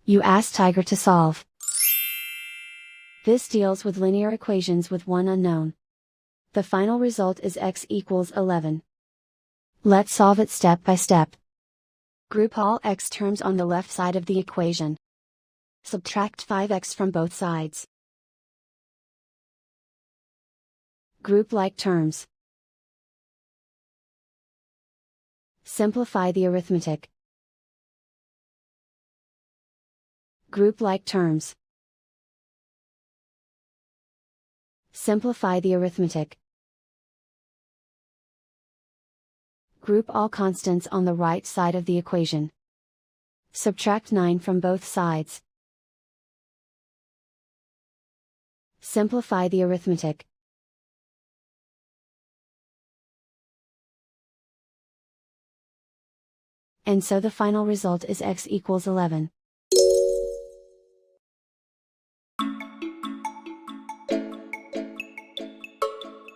You ask Tiger to solve. This deals with linear equations with one unknown. The final result is x equals 11. Let's solve it step by step. Group all x terms on the left side of the equation. Subtract 5x from both sides. Group like terms. Simplify the arithmetic. Group like terms. Simplify the arithmetic. Group all constants on the right side of the equation. Subtract 9 from both sides. Simplify the arithmetic. And so the final result is x equals 11.